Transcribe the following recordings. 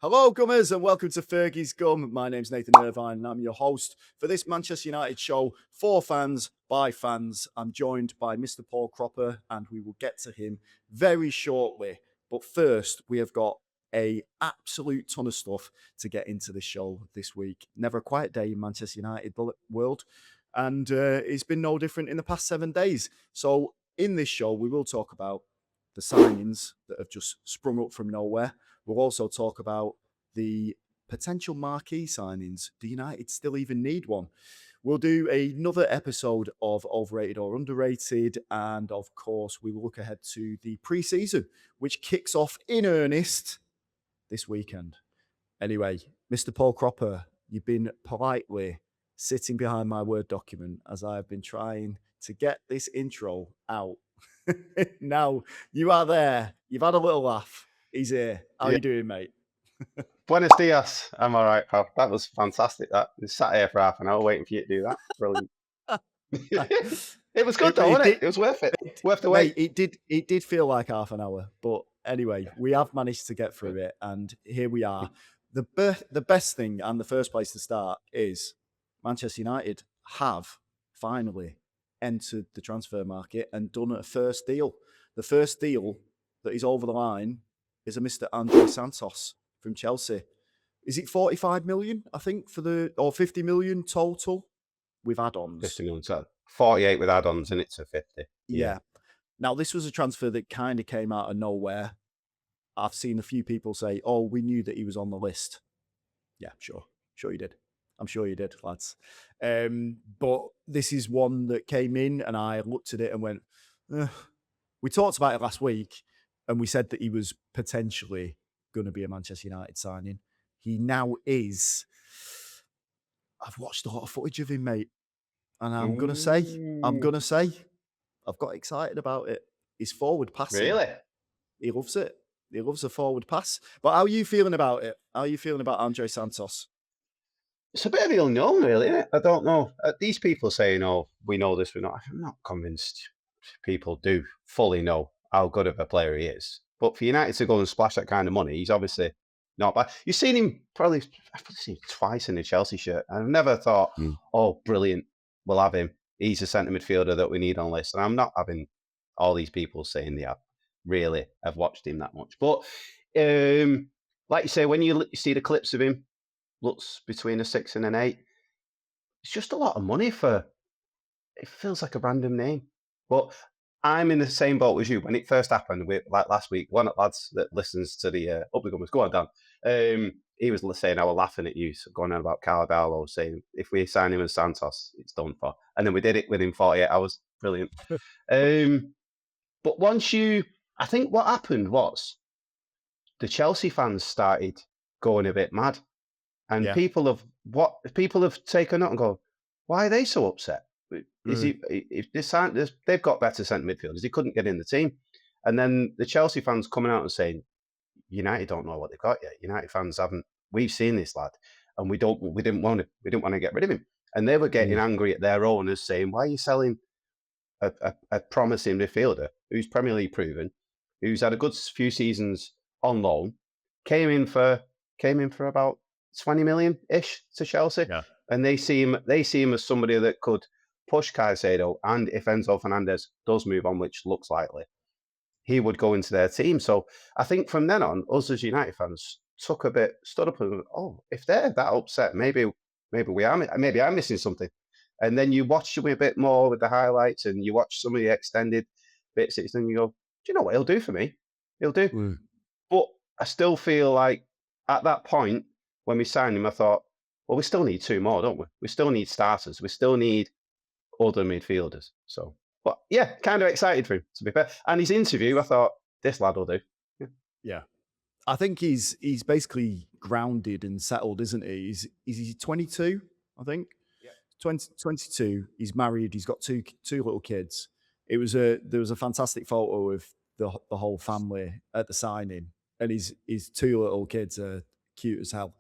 Hello, Gummers, and welcome to Fergie's Gum. My name's Nathan Irvine, and I'm your host for this Manchester United show for fans, by fans. I'm joined by Mr. Paul Cropper, and we will get to him very shortly. But first, we have got a absolute ton of stuff to get into the show this week. Never a quiet day in Manchester United world, and it's been no different in the past 7 days. So in this show, we will talk about the signings that have just sprung up from nowhere. We'll also talk about the potential marquee signings. Do United still even need one? We'll do another episode of Overrated or Underrated. And of course, we will look ahead to the pre-season, which kicks off in earnest this weekend. Anyway, Mr. Paul Cropper, you've been politely sitting behind my Word document as I've been trying to get this intro out. Now, you are there. You've had a little laugh. He's here. How are you doing, mate? Buenos dias. I'm all right, pal. That was fantastic. That we sat here for half an hour waiting for you to do that. Brilliant. It was good, though, wasn't it? It was worth it. Worth the wait. Mate, it did feel like half an hour, but anyway, we have managed to get through it, and here we are. The best thing and the first place to start is Manchester United have finally entered the transfer market and done a first deal. The first deal that is over the line is a Mr. Andrey Santos from Chelsea. Is it 45 million, I think, or 50 million total with add-ons? 50 million total. 48 with add-ons, and it's a 50. Yeah. Now, this was a transfer that kind of came out of nowhere. I've seen a few people say, oh, we knew that he was on the list. Yeah, sure you did. I'm sure you did, lads. But this is one that came in, and I looked at it and went, we talked about it last week, and we said that he was potentially going to be a Manchester United signing. He now is. I've watched a lot of footage of him, mate. And I'm going to say, I've got excited about it. His forward passing. Really? He loves it. He loves a forward pass. But how are you feeling about it? How are you feeling about Andrey Santos? It's a bit of the unknown, really, isn't it? I don't know. These people saying, oh, we know this, we're not. I'm not convinced people do fully know how good of a player he is. But for United to go and splash that kind of money, he's obviously not bad. You've seen him I've seen him twice in a Chelsea shirt. I've never thought, oh, brilliant, we'll have him. He's a centre midfielder that we need on list. And I'm not having all these people saying they have watched him that much. But like you say, when you see the clips of him, looks between a 6 and an 8. It's just a lot of money it feels like a random name. But I'm in the same boat as you. When it first happened, like last week, one of the lads that listens to the Up the Gummers, go on, Dan. He was saying I was laughing at you, so going on about Carvalho, saying if we sign him as Santos, it's done for. And then we did it within 48 hours. Brilliant. But I think what happened was the Chelsea fans started going a bit mad. And people have taken note and go, why are they so upset? They've got better centre midfielders. He couldn't get in the team. And then the Chelsea fans coming out and saying, United don't know what they've got yet. United fans we've seen this lad and we didn't want to get rid of him. And they were getting angry at their owners saying, why are you selling a promising midfielder who's Premier League proven, who's had a good few seasons on loan, came in for about 20 million-ish to Chelsea. Yeah. And they see him as somebody that could push Caicedo, and if Enzo Fernandez does move on, which looks likely, he would go into their team. So I think from then on, us as United fans stood up and went, oh, if they're that upset, maybe I'm missing something. And then you watch him a bit more with the highlights, and you watch some of the extended bits, and you go, do you know what he'll do for me? He'll do. But I still feel like at that point, when we signed him, I thought, well, we still need 2 more, don't we? We still need starters. We still need other midfielders. So, but yeah, kind of excited for him, to be fair. And his interview, I thought, this lad will do. Yeah. I think he's basically grounded and settled, isn't he? Is he 22, I think? Yeah. 22. He's married. He's got two little kids. There was a fantastic photo of the whole family at the signing, and his 2 little kids are cute as hell.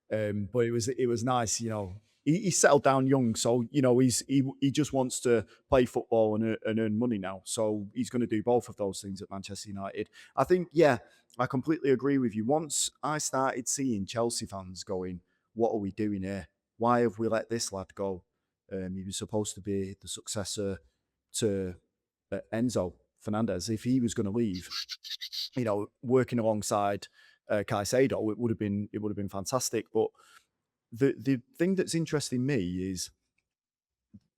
But it was nice, you know. He settled down young, so you know he just wants to play football and earn money now. So he's going to do both of those things at Manchester United. I think, I completely agree with you. Once I started seeing Chelsea fans going, "What are we doing here? Why have we let this lad go? He was supposed to be the successor to Enzo Fernandez. If he was going to leave, working alongside Caicedo, it would have been fantastic." But the thing that's interesting me is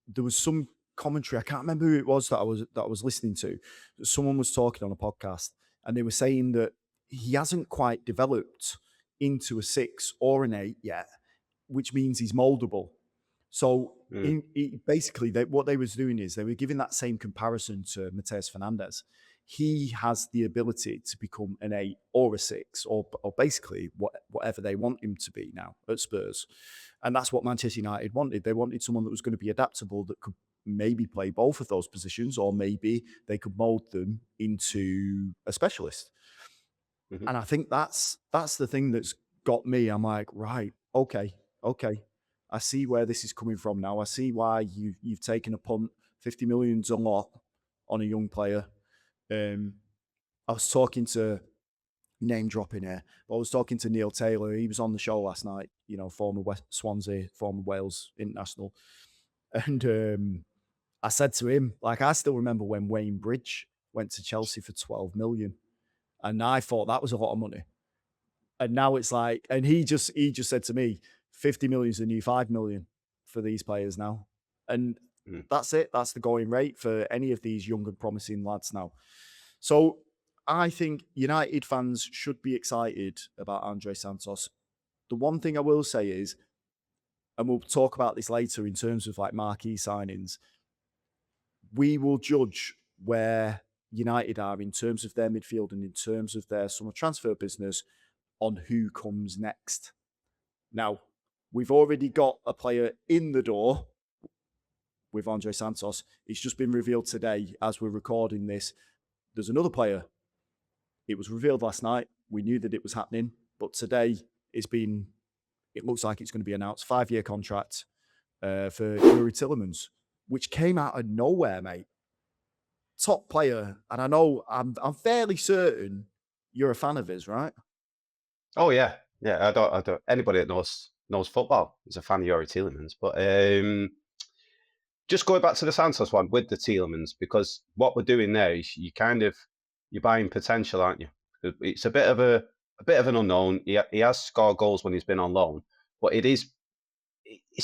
there was some commentary. I can't remember who it was that I was listening to. Someone was talking on a podcast, and they were saying that he hasn't quite developed into a 6 or an 8 yet, which means he's moldable. So Mm, basically, what they was doing is they were giving that same comparison to Matheus Fernandez. He has the ability to become an 8 or a 6, or basically whatever they want him to be now at Spurs. And that's what Manchester United wanted. They wanted someone that was going to be adaptable, that could maybe play both of those positions, or maybe they could mold them into a specialist. mhm. And I think that's the thing that's got me. I'm like, right, okay, okay. I see where this is coming from now. I see why you've taken a punt. 50 million's a lot on a young player. Um, I was talking to, name dropping here, but I was talking to Neil Taylor. He was on the show last night. Former West Swansea, former Wales international, and I said to him, like, I still remember when Wayne Bridge went to Chelsea for 12 million, and I thought that was a lot of money. And now it's like, and he just said to me, 50 million is the new 5 million for these players now. And Mm. that's it. That's the going rate for any of these young and promising lads now. So I think United fans should be excited about Andrey Santos. The one thing I will say is, and we'll talk about this later in terms of like marquee signings, we will judge where United are in terms of their midfield and in terms of their summer transfer business on who comes next. Now, we've already got a player in the door with Andrey Santos. It's just been revealed today as we're recording this. There's another player. It was revealed last night. We knew that it was happening, but today it looks like it's going to be announced. 5-year contract for Youri Tielemans, which came out of nowhere, mate. Top player. And I know I'm fairly certain you're a fan of his, right? Oh yeah, yeah. I don't. Anybody that knows football is a fan of Youri Tielemans. But just going back to the Santos one with the Tielemans, because what we're doing there is you're buying potential, aren't you? It's a bit of an unknown. He has scored goals when he's been on loan, but it's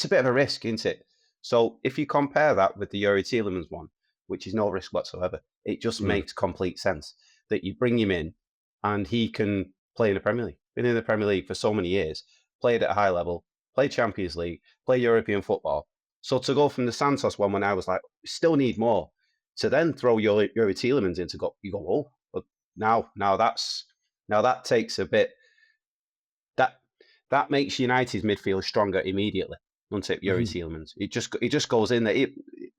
a bit of a risk, isn't it? So if you compare that with the Youri Tielemans one, which is no risk whatsoever, it just Mm. makes complete sense that you bring him in and he can play in the Premier League. Been in the Premier League for so many years, played at a high level, played Champions League, play European football. So to go from the Santos one when I was like, we still need more, to then throw Youri Tielemans in you go, oh, but now that takes a bit that that makes United's midfield stronger immediately. Doesn't it, Youri Mhm. Tielemans? It just goes in there.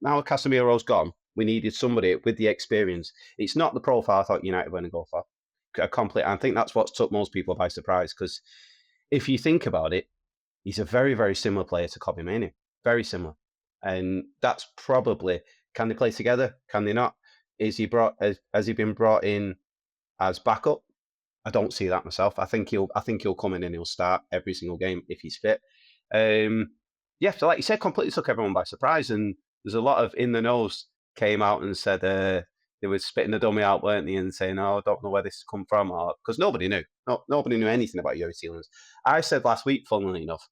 Now Casemiro's gone, we needed somebody with the experience. It's not the profile I thought United were going to go for. I think that's what took most people by surprise. Because if you think about it, he's a very, very similar player to Kobe Mainoo. Very similar, and that's probably, can they play together? Can they not? Has he been brought in as backup? I don't see that myself. I think he'll come in and he'll start every single game if he's fit. Um, yeah, so like you said, completely took everyone by surprise. And there's a lot of in the nose came out and said they were spitting the dummy out, weren't they, and saying, "Oh, I don't know where this has come from," because nobody knew. Nobody knew anything about Youri Tielemans. I said last week, funnily enough,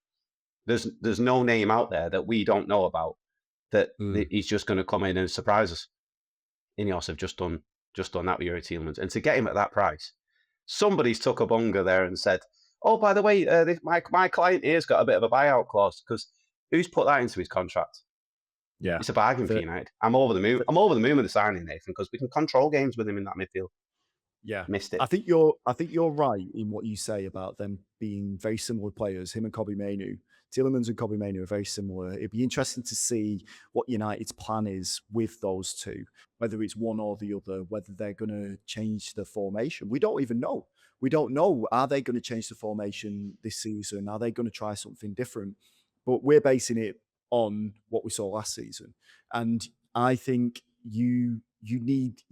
there's no name out there that we don't know about that Mm. he's just going to come in and surprise us. Ineos have just done that with Youri Tielemans, and to get him at that price, somebody's took a bunga there and said, "Oh, by the way, my client here's got a bit of a buyout clause," because who's put that into his contract? Yeah. It's a bargain for For, United. I'm over the moon. for I'm over the moon with the signing, Nathan, because we can control games with him in that midfield. Yeah. Missed I it. think you're right in what you say about them being very similar players, him and Kobe Mainoo. Tielemans and Kobe Mainoo are very similar. It'd be interesting to see what United's plan is with those two, whether it's one or the other, whether they're going to change the formation. We don't even know. We don't know. Are they going to change the formation this season? Are they going to try something different? But we're basing it on what we saw last season. And I think you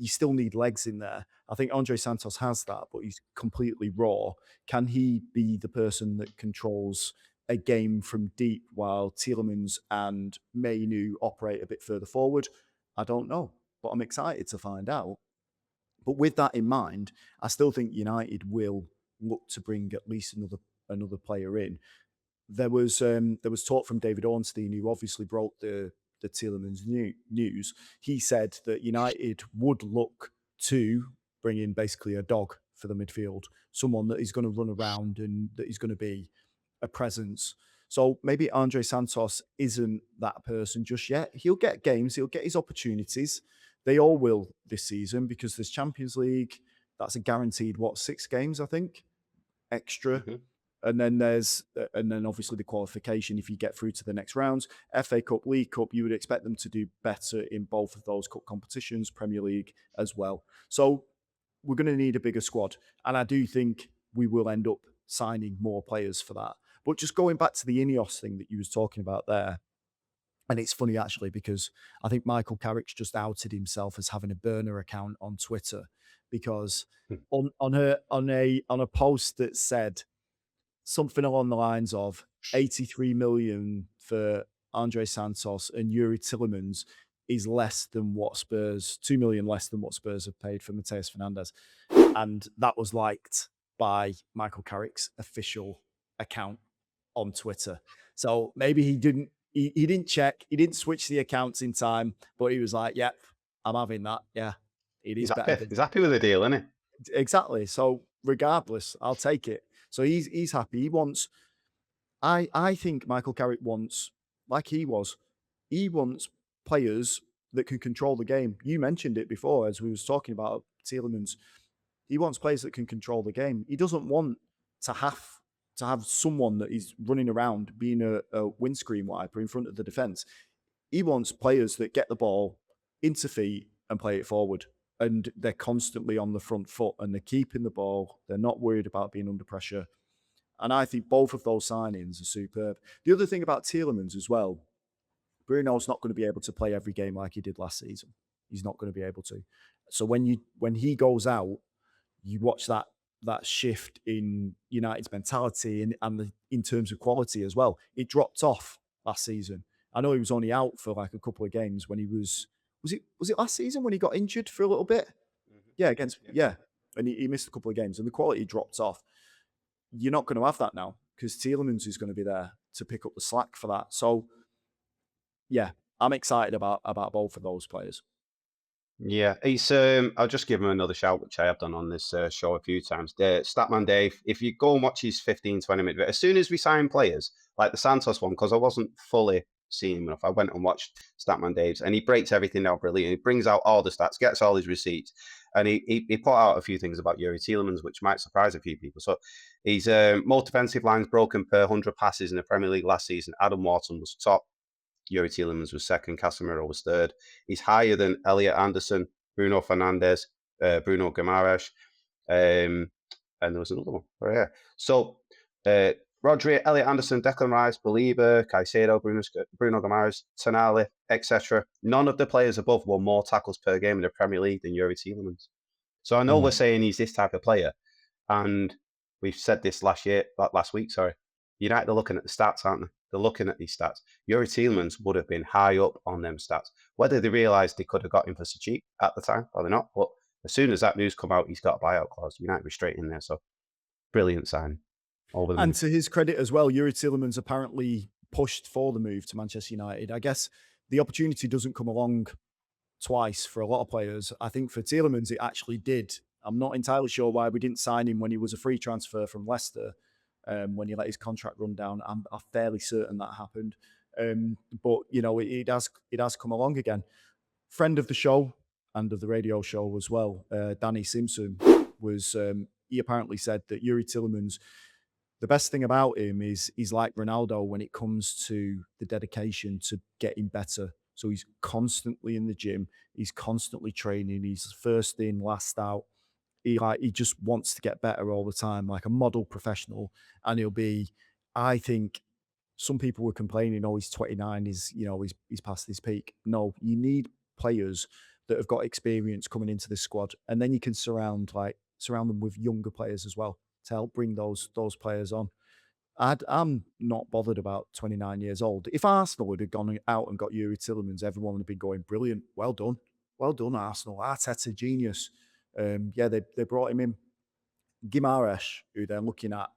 still need legs in there. I think Andrey Santos has that, but he's completely raw. Can he be the person that controls a game from deep while Tielemans and Mainu operate a bit further forward? I don't know, but I'm excited to find out. But with that in mind, I still think United will look to bring at least another player in. There was talk from David Ornstein, who obviously broke the Tielemans news. He said that United would look to bring in basically a dog for the midfield, someone that is going to run around and that is going to be a presence. So maybe Andrey Santos isn't that person just yet. He'll get games, he'll get his opportunities. They all will this season because there's Champions League. That's a guaranteed, 6 games, I think, extra. Mhm. And then obviously the qualification if you get through to the next rounds. FA Cup, League Cup, you would expect them to do better in both of those cup competitions, Premier League as well. So we're going to need a bigger squad. And I do think we will end up signing more players for that. But just going back to the Ineos thing that you was talking about there, and it's funny actually because I think Michael Carrick's just outed himself as having a burner account on Twitter because Hmm. on a post that said something along the lines of 83 million for Andrey Santos and Youri Tielemans is less than what 2 million less than what Spurs have paid for Matheus Fernandes. And that was liked by Michael Carrick's official account on Twitter. So maybe he didn't check, he didn't switch the accounts in time, but he was like, yep, I'm having that. Yeah, it He's is better happy. than He's happy with the deal, isn't he? exactly. So regardless, I'll take it. So he's happy. He wants I think Michael Carrick wants, like he wants players that can control the game. You mentioned it before as we was talking about Tielemans. He wants players that can control the game. He doesn't want to have someone that is running around being a windscreen wiper in front of the defense. He wants players that get the ball into feet and play it forward. And they're constantly on the front foot and they're keeping the ball. They're not worried about being under pressure. And I think both of those signings are superb. The other thing about Tielemans as well, Bruno's not going to be able to play every game like he did last season. He's not going to be able to. So when he goes out, you watch that shift in United's mentality and in terms of quality as well. It dropped off last season. I know he was only out for like a couple of games when he was it last season when he got injured for a little bit? Mhm. Yeah, Yeah. and he missed a couple of games and the quality dropped off. You're not going to have that now because Tielemans is going to be there to pick up the slack for that. So yeah, I'm excited about both of those players. Yeah, it's. I'll just give him another shout, which I have done on this show a few times. Statman Dave, if you go and watch his 15, 20 minute, as soon as we sign players, like the Santos one, because I wasn't fully seeing him enough, I went and watched Statman Dave's, and he breaks everything down brilliantly. He brings out all the stats, gets all his receipts, and he put out a few things about Youri Tielemans, which might surprise a few people. So he's more defensive lines broken per 100 passes in the Premier League last season. Adam Wharton was top. Youri Tielemans was second, Casemiro was third. He's higher than Elliot Anderson, Bruno Fernandes, Bruno Guimaraes, and there was another one. Oh, yeah. So, Rodri, Elliot Anderson, Declan Rice, Belieber, Caicedo, Bruno Guimaraes, Tonali, etc. None of the players above won more tackles per game in the Premier League than Youri Tielemans. So I know we're saying he's this type of player, and we've said this last week, sorry. United are looking at the stats, aren't they? They're looking at these stats. Youri Tielemans would have been high up on them stats. Whether they realised they could have got him for so cheap at the time, probably not. But as soon as that news come out, he's got a buyout clause. United be straight in there. So brilliant sign. Over the And moon. to his credit as well, Youri Tielemans apparently pushed for the move to Manchester United. I guess the opportunity doesn't come along twice for a lot of players. I think for Tielemans, it actually did. I'm not entirely sure why we didn't sign him when he was a free transfer from Leicester, when he let his contract run down. I'm fairly certain that happened. But it has come along again. Friend of the show and of the radio show as well, Danny Simpson was. He apparently said that Youri Tielemans, the best thing about him is he's like Ronaldo when it comes to the dedication to getting better. So he's constantly in the gym, he's constantly training, he's first in, last out. He just wants to get better all the time, like a model professional. And he'll be, I think, some people were complaining, oh, he's 29, he's past his peak. No, you need players that have got experience coming into this squad, and then you can surround them with younger players as well to help bring those players on. I'm not bothered about 29 years old. If Arsenal had gone out and got Youri Tielemans, everyone would have been going, brilliant, well done, Arsenal. Arteta genius. Yeah, they brought him in. Gimaresh, who they're looking at,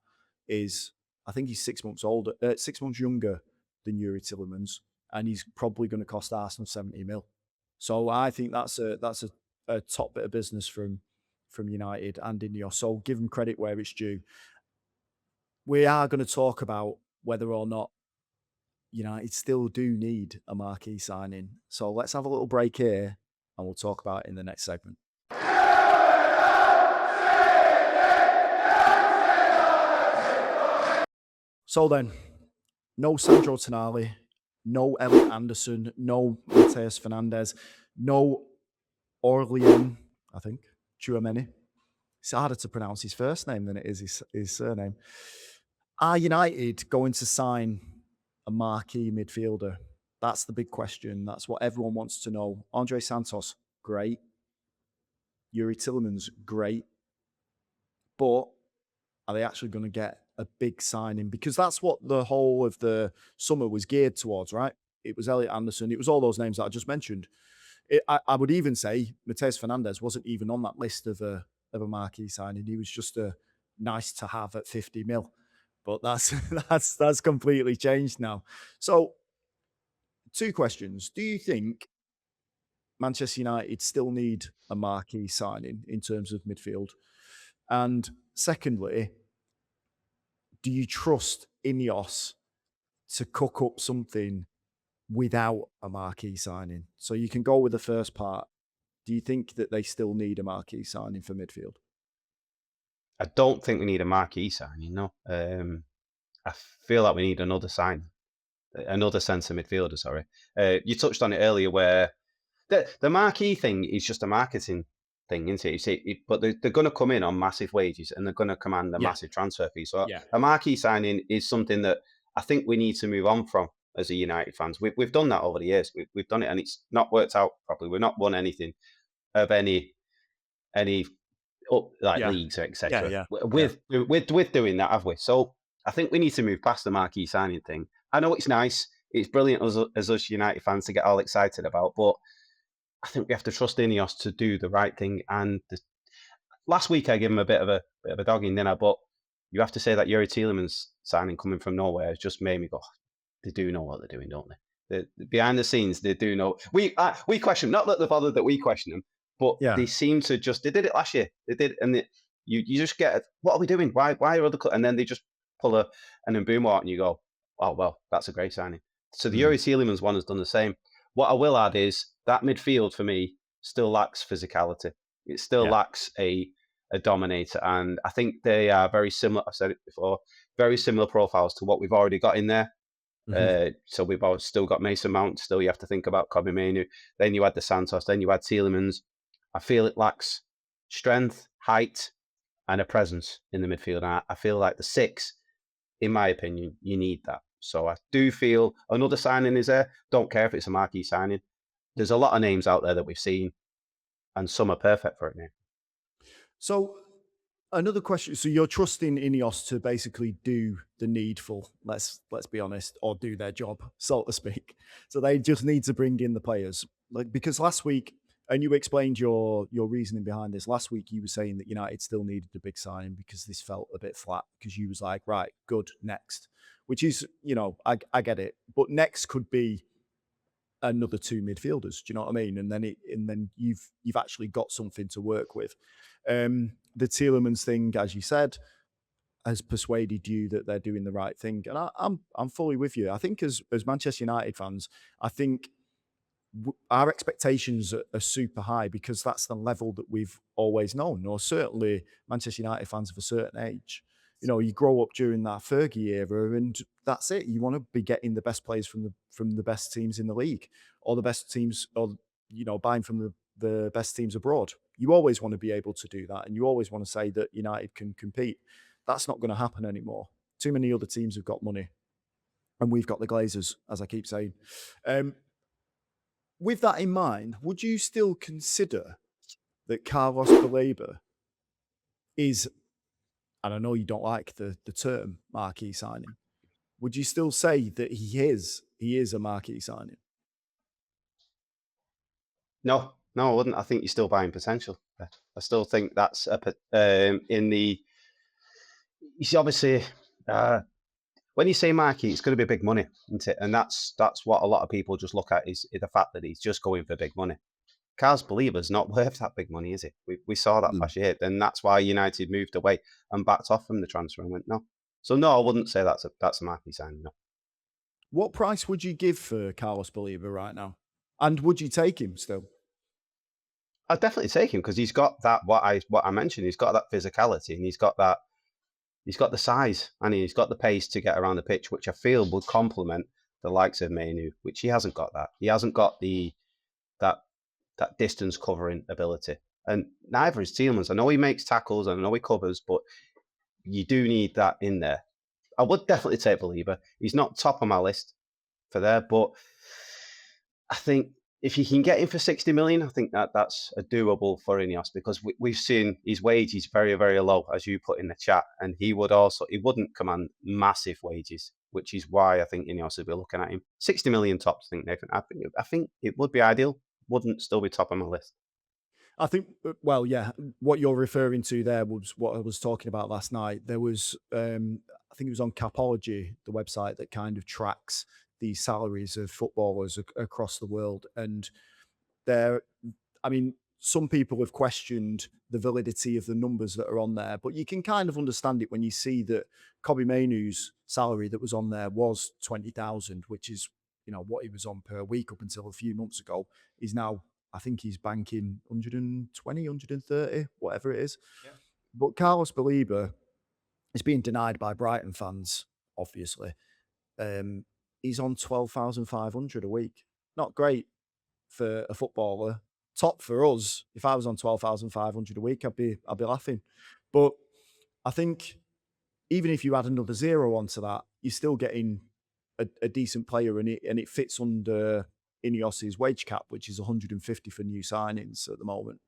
is I think he's 6 months older, 6 months younger than Youri Tielemans, and he's probably going to cost Arsenal 70 mil. So I think that's a top bit of business from United and Ineos. So give them credit where it's due. We are going to talk about whether or not United still do need a marquee signing. So let's have a little break here, and we'll talk about it in the next segment. So then, no Sandro Tonali, no Elliot Anderson, no Matheus Fernandes, no Orlean, I think, Tchouameni. It's harder to pronounce his first name than it is his surname. Are United going to sign a marquee midfielder? That's the big question. That's what everyone wants to know. Andrey Santos, great. Youri Tielemans, great. But are they actually going to get a big signing? Because that's what the whole of the summer was geared towards, right? It was Elliot Anderson. It was all those names that I just mentioned. I would even say Matheus Fernandes wasn't even on that list of a marquee signing. He was just a nice to have at 50 mil. But that's that's completely changed now. So, two questions. Do you think Manchester United still need a marquee signing in terms of midfield? And secondly, do you trust Ineos to cook up something without a marquee signing? So you can go with the first part. Do you think that they still need a marquee signing for midfield? I don't think we need a marquee signing, no. I feel like we need another centre midfielder, sorry. You touched on it earlier where the marquee thing is just a marketing thing, isn't it? You see, but they're going to come in on massive wages and they're going to command a Yeah. massive transfer fee. So Yeah. a marquee signing is something that I think we need to move on from as a United fans. We've done that over the years. We've done it and it's not worked out properly. We've not won anything of any like Yeah. leagues, Yeah. etc. Yeah. With doing that, have we? So I think we need to move past the marquee signing thing. I know it's nice, it's brilliant as us United fans to get all excited about, but I think we have to trust Ineos to do the right thing. And last week I gave him a bit of a dogging, didn't I? But you have to say that Youri Tielemans signing coming from nowhere has just made me go, they do know what they're doing, don't they? Behind the scenes, they do know. We question, not that they're bothered that we question them, but Yeah. they seem to just, they did it last year. They did, and you just get, what are we doing? Why are other, and then they just pull an Mbumo out and you go, oh, well, that's a great signing. So the Youri Tielemans one has done the same. What I will add is that midfield for me still lacks physicality. It still lacks a dominator. And I think they are very similar. I've said it before, very similar profiles to what we've already got in there. So we've still got Mason Mount. Still, you have to think about Kobe Mainu. Then you had the Santos. Then you had Tielemans. I feel it lacks strength, height, and a presence in the midfield. And I feel like the six, in my opinion, you need that. So I do feel another signing is there. Don't care if it's a marquee signing. There's a lot of names out there that we've seen, and some are perfect for it now. So another question. So you're trusting Ineos to basically do the needful, let's be honest, or do their job, so to speak. So they just need to bring in the players. Like, because last week, and you explained your reasoning behind this. Last week you were saying that United still needed a big signing because this felt a bit flat, because you was like, right, good, next. Which is, I get it. But next could be another two midfielders. Do you know what I mean? And then you've actually got something to work with. The Tielemans thing, as you said, has persuaded you that they're doing the right thing, and I'm fully with you. I think as Manchester United fans, I think our expectations are super high because that's the level that we've always known, or certainly Manchester United fans of a certain age. You grow up during that Fergie era, and that's it. You want to be getting the best players from the best teams in the league, or the best teams, or buying from the best teams abroad. You always want to be able to do that, and you always want to say that United can compete. That's not going to happen anymore. Too many other teams have got money, and we've got the Glazers, as I keep saying. with that in mind, would you still consider that Carlos Baleba is, and I know you don't like the term marquee signing, would you still say that he is a marquee signing? No, no, I wouldn't. I think you're still buying potential. I still think that's in the. You see, obviously, when you say marquee, it's going to be big money, isn't it? And that's what a lot of people just look at is the fact that he's just going for big money. Carlos Baleba's not worth that big money, is it? We saw that Mm. last year, and that's why United moved away and backed off from the transfer and went no. So no, I wouldn't say that's a marquee signing. No, What price would you give for Carlos Baleba right now? And would you take him still? I'd definitely take him because he's got that what I mentioned. He's got that physicality and he's got the size and he's got the pace to get around the pitch, which I feel would complement the likes of Mainu, which he hasn't got that. He hasn't got that distance covering ability. And neither is Tielemans. I know he makes tackles and I know he covers, but you do need that in there. I would definitely take Believer. He's not top of my list for there, but I think if you can get him for 60 million, I think that's a doable for Ineos because we've seen his wages very, very low, as you put in the chat, and he wouldn't command massive wages, which is why I think Ineos would be looking at him. 60 million tops, I think, Nathan. I think it would be ideal. Wouldn't still be top of my list. I think, well, yeah, what you're referring to there was what I was talking about last night. There was, I think it was on Capology, the website that kind of tracks the salaries of footballers across the world. And there, I mean, some people have questioned the validity of the numbers that are on there, but you can kind of understand it when you see that Kobe Mainoo's salary that was on there was 20,000, which is, what he was on per week up until a few months ago. Is now, I think he's banking 120, 130, whatever it is. Yeah. But Carlos Baleba is being denied by Brighton fans, obviously. He's on 12,500 a week. Not great for a footballer. Top for us. If I was on 12,500 a week, I'd be laughing. But I think even if you add another zero onto that, you're still getting a decent player, and it fits under Ineos's wage cap, which is 150 for new signings at the moment.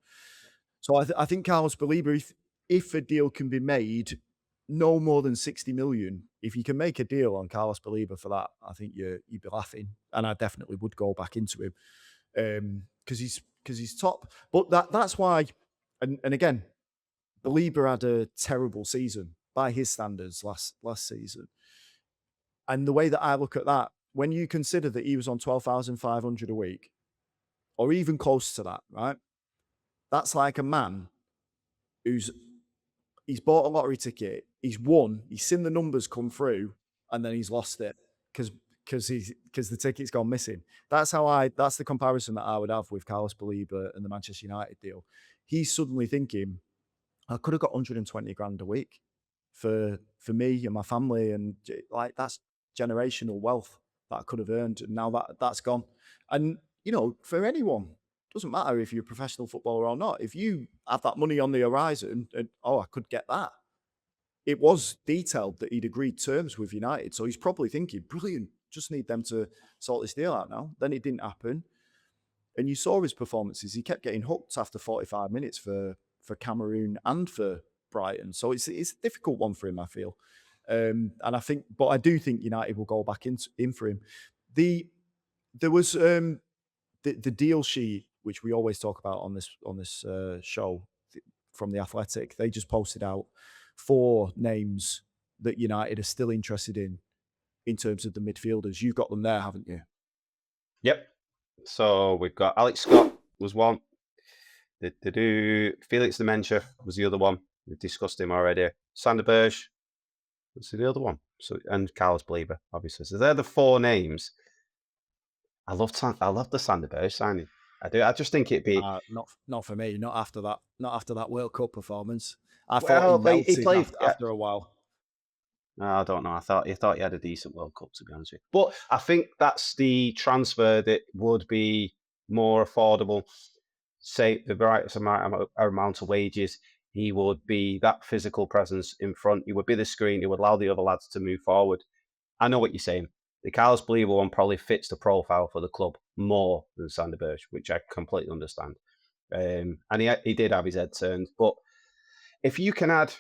So I think Carlos Baleba, if a deal can be made, no more than 60 million. If you can make a deal on Carlos Baleba for that, I think you'd be laughing, and I definitely would go back into him because he's top. But that's why, and again, Baleba had a terrible season by his standards last season. And the way that I look at that, when you consider that he was on 12,500 a week, or even close to that, right? That's like a man he's bought a lottery ticket, he's won, he's seen the numbers come through, and then he's lost it because the ticket's gone missing. That's the comparison that I would have with Carlos Baleba and the Manchester United deal. He's suddenly thinking, I could have got 120 grand a week for me and my family, and like that's generational wealth that I could have earned, and now that's gone. And for anyone, doesn't matter if you're a professional footballer or not. If you have that money on the horizon, and I could get that. It was detailed that he'd agreed terms with United, so he's probably thinking, brilliant, just need them to sort this deal out now. Then it didn't happen, and you saw his performances. He kept getting hooked after 45 minutes for Cameroon and for Brighton. So it's a difficult one for him, I feel. And I do think United will go back in for him. There was the deal sheet, which we always talk about on this show from The Athletic. They just posted out 4 names that United are still interested in terms of the midfielders. You've got them there, haven't you? Yep. So we've got Alex Scott was one. Felix Dementia was the other one. We've discussed him already. Sander Berge was the other one. So and Carlos Baleba, obviously. So they're the 4 names. I love the Sander Berge signing. I do. I just think it'd be not for me. Not after that World Cup performance. I thought he melted he played after a while. No, I don't know. I thought he had a decent World Cup, to be honest with you. But I think that's the transfer that would be more affordable. Say the right amount of wages. He would be that physical presence in front. He would be the screen. He would allow the other lads to move forward. I know what you're saying. The Carlos Baleba one probably fits the profile for the club. more than Sander Berge, which I completely understand. And he did have his head turned. But if you can add,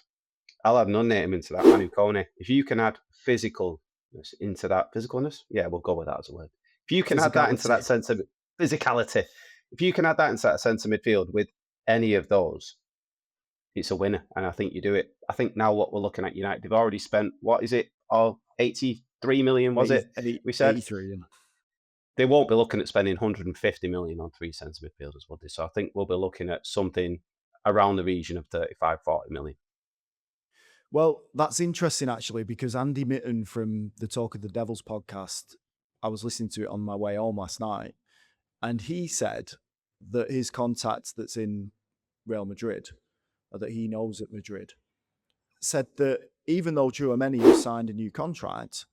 I'll add another name into that, Matheus Cunha. If you can add physicalness into that, physicalness? Yeah, we'll go with that as a word. If you can add that into that sense of physicality, if you can add that into that sense of midfield with any of those, it's a winner. And I think you do it. I think now what we're looking at United, they've already spent, what is it? 83 million, was it? We said 83. They won't be looking at spending 150 million on 3 centre midfielders, would they? So I think we'll be looking at something around the region of 35, 40 million. Well, that's interesting actually, because Andy Mitten from the Talk of the Devils podcast, I was listening to it on my way home last night, and he said that his contact that's in Real Madrid, or that he knows at Madrid, said that even though Tielemans has signed a new contract,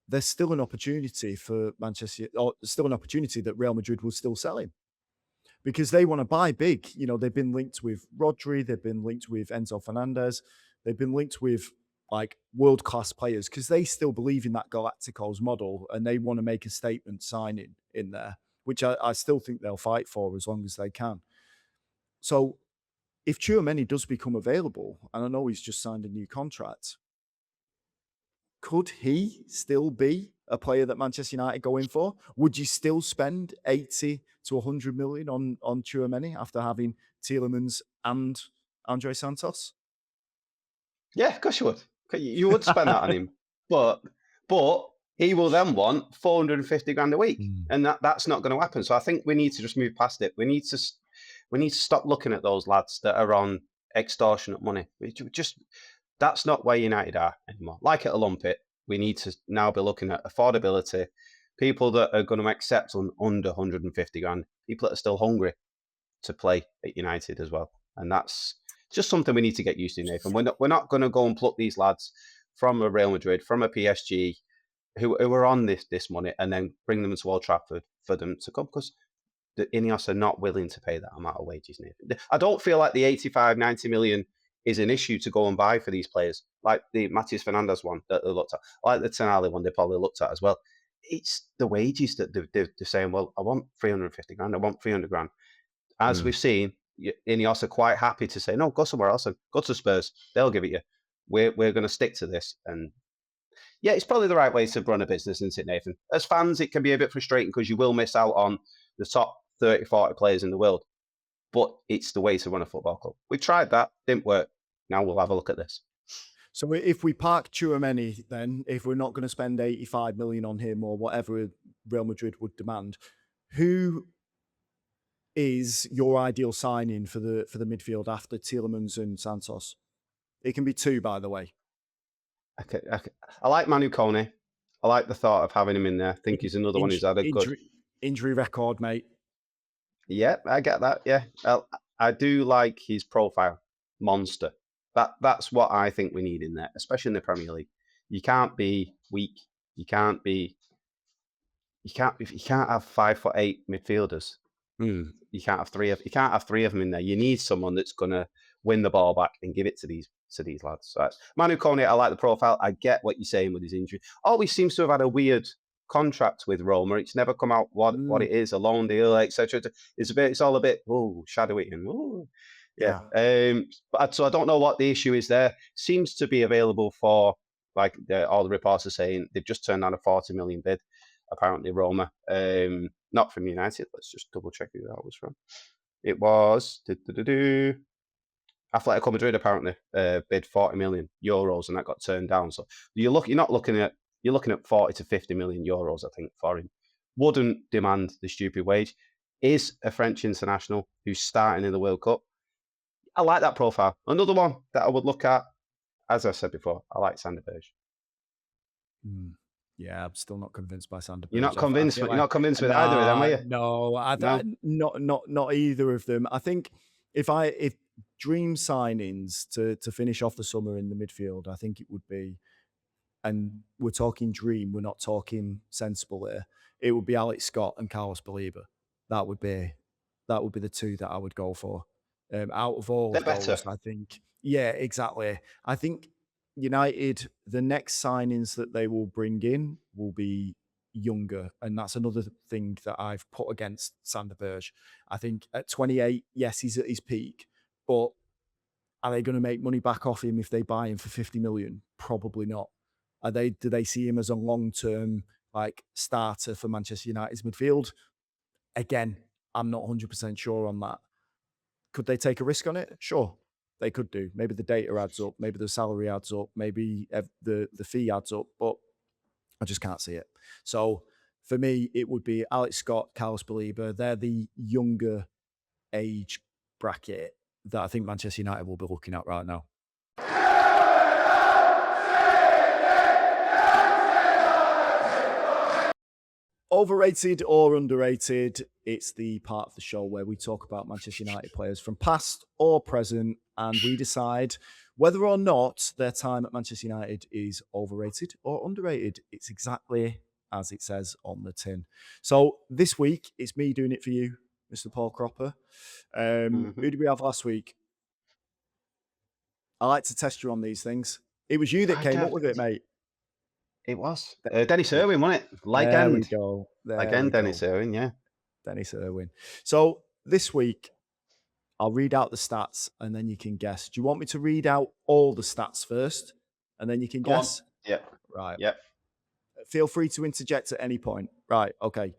there's still an opportunity for Manchester, or still an opportunity that Real Madrid will still sell him, because they want to buy big. You know, they've been linked with Rodri, they've been linked with Enzo Fernandez, they've been linked with like world-class players, because they still believe in that Galacticos model and they want to make a statement signing in there, which I still think they'll fight for as long as they can. So if Tielemans does become available, and I know he's just signed a new contract, could he still be a player that Manchester United go in for? Would you still spend 80 to 100 million on Tielemans after having Tielemans and Andrey Santos? Yeah, of course you would. You would spend that on him, but he will then want 450 grand a week, and that's not going to happen. So I think we need to just move past it. We need to stop looking at those lads that are on extortionate money. That's not where United are anymore. Like at Olympic, we need to now be looking at affordability, people that are going to accept under 150 grand, people that are still hungry to play at United as well. And that's just something we need to get used to, Nathan. We're not going to go and pluck these lads from a Real Madrid, from a PSG, who are on this money, and then bring them to Old Trafford for them to come, because the Ineos are not willing to pay that amount of wages, Nathan. I don't feel like the 85, 90 million is an issue to go and buy for these players, like the Matheus Fernandez one that they looked at, like the Tonali one they probably looked at as well. It's the wages that they're saying, well, I want 350 grand, I want 300 grand. As we've seen, Ineos are quite happy to say, no, go somewhere else, go to Spurs, they'll give it you. We're going to stick to this. And yeah, it's probably the right way to run a business, isn't it, Nathan? As fans, it can be a bit frustrating because you will miss out on the top 30, 40 players in the world. But it's the way to run a football club. We tried that, didn't work. Now we'll have a look at this. So if we park Tielemans, then if we're not going to spend 85 million on him or whatever Real Madrid would demand, who is your ideal signing for the midfield after Tielemans and Santos? It can be two, by the way. Okay. I like Matheus Cunha. I like the thought of having him in there. I think he's another one who's had a good injury record, mate. Yeah, I get that. Yeah, I do like his profile, monster. That's what I think we need in there, especially in the Premier League. You can't be weak. You can't have 5'8" midfielders. You can't have three of them in there. You need someone that's gonna win the ball back and give it to these lads. So Matheus Cunha, I like the profile. I get what you're saying with his injury. Always seems to have had a weird contract with Roma. It's never come out what it is, a loan deal, etc. It's all a bit shadowy and yeah. So I don't know what the issue is there. Seems to be available for, like all the reports are saying, they've just turned down a 40 million bid. Apparently Roma, not from United. Let's just double check who that was from. It was Atletico Madrid apparently bid 40 million euros, and that got turned down. So you're looking at 40 to 50 million euros, I think, for him. Wouldn't demand the stupid wage. Is a French international who's starting in the World Cup. I like that profile. Another one that I would look at, as I said before, I like Sander Berge. Yeah, I'm still not convinced by Sander Berge. You're not convinced. You're not convinced with either of them, are you? No, not either of them. I think if dream signings to finish off the summer in the midfield, I think it would be, and we're talking dream, we're not talking sensible here. It would be Alex Scott and Carlos Baleba. That would be the two that I would go for. Out of all they're those, better. I think. Yeah, exactly. I think United, the next signings that they will bring in will be younger, and that's another thing that I've put against Sander Berge. I think at 28, yes, he's at his peak, but are they going to make money back off him if they buy him for 50 million? Probably not. Do they see him as a long-term like starter for Manchester United's midfield? Again, I'm not 100% sure on that. Could they take a risk on it? Sure, they could do. Maybe the data adds up, maybe the salary adds up, maybe the fee adds up, but I just can't see it. So for me, it would be Alex Scott, Carlos Baleba. They're the younger age bracket that I think Manchester United will be looking at right now. Overrated or underrated, it's the part of the show where we talk about Manchester United players from past or present, and we decide whether or not their time at Manchester United is overrated or underrated. It's exactly as it says on the tin. So this week, it's me doing it for you, Mr. Paul Cropper. Who did we have last week? I like to test you on these things. It was you that came up with it, mate. It was. Dennis Irwin, wasn't it? Legend. There we go. Legend Dennis Irwin, yeah. Dennis Irwin. So this week, I'll read out the stats and then you can guess. Do you want me to read out all the stats first and then you can guess? Yep. Right. Yep. Feel free to interject at any point. Right. Okay.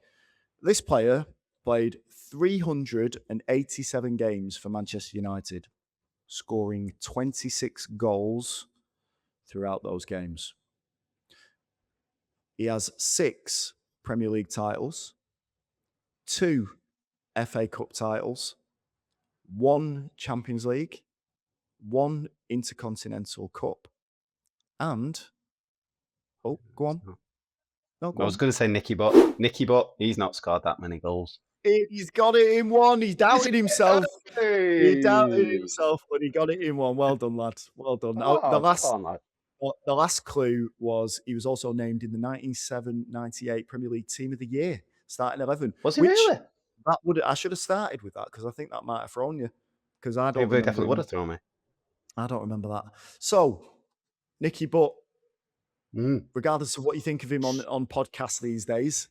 This player played 387 games for Manchester United, scoring 26 goals throughout those games. He has 6 Premier League titles, 2 FA Cup titles, 1 Champions League, 1 Intercontinental Cup, and go on. No, go I was going to say Nicky Butt. He's not scored that many goals. He's got it in 1. He doubted himself. He doubted himself, but he got it in 1. Well done, lad. Well done. The last clue was he was also named in the 97-98 Premier League Team of the Year, starting 11. Was he really? I should have started with that because I think that might have thrown you. Because I don't. It definitely would have thrown me. I don't remember that. So, Nicky Butt, regardless of what you think of him on podcasts these days,